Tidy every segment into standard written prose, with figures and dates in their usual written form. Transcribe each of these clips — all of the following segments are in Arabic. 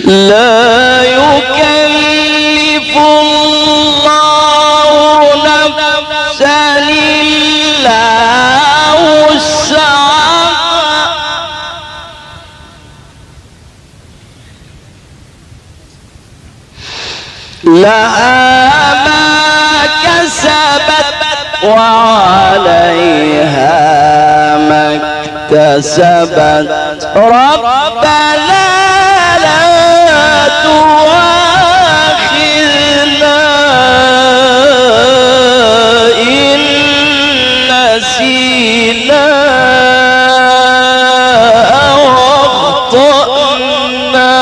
لا يكلف الله نفسا إلا وسعها لها ما كسبت وعليها ما اكتسبت ربنا لا تؤاخذنا إن نسينا أو أخطأنا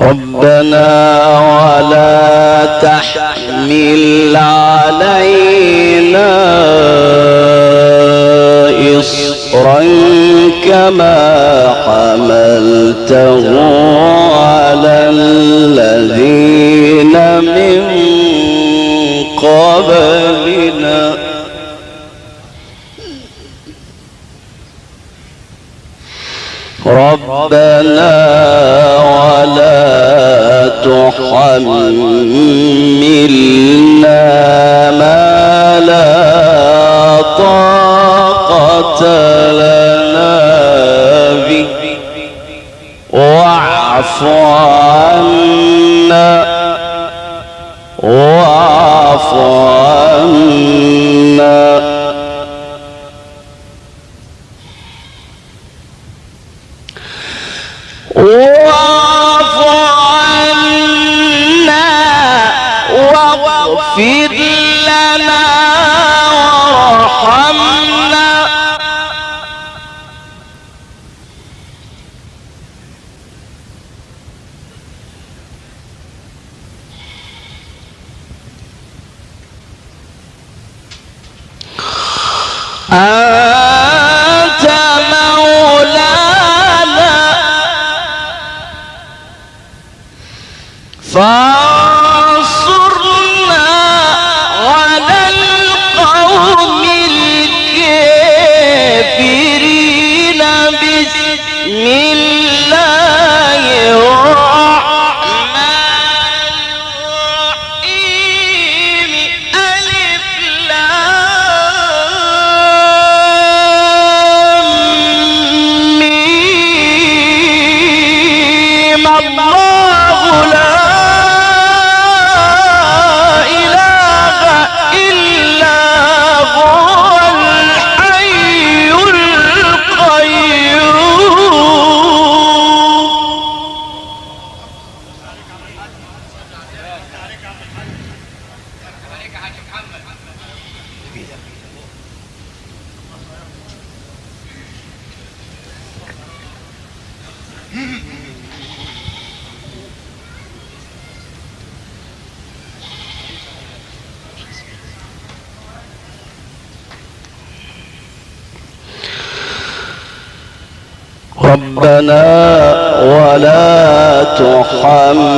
ربنا ولا تحمل علينا إصرا كما حملته على الذين من قبلنا ربنا ولا تحملنا ما لا طاقة لنا به واعف عنا واعف عنا واعف عنا واغفر لنا وارحمنا أنت مولانا فانصرنا على القوم الكافرين بسم الله الرحمن الرحيم ألف لام ميم الله لا ربنا ولا تحملنا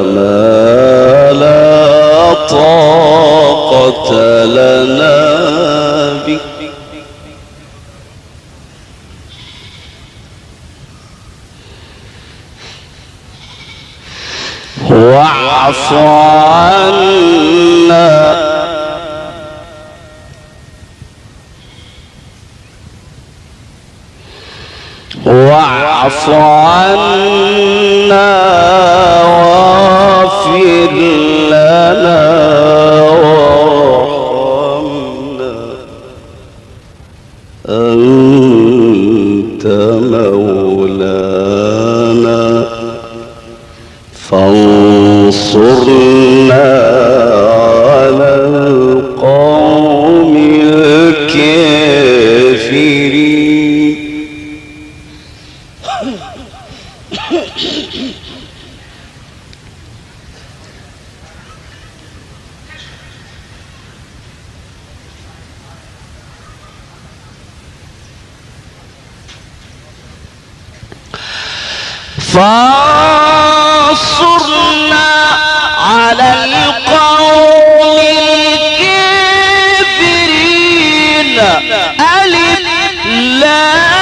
ما لا طاقة لنا به واعف عنا واعف عنا واغفر لنا وارحمنا أنت مولانا فانصرنا على القوم الكافرين فانصرنا على القوم الكافرين. ألف لام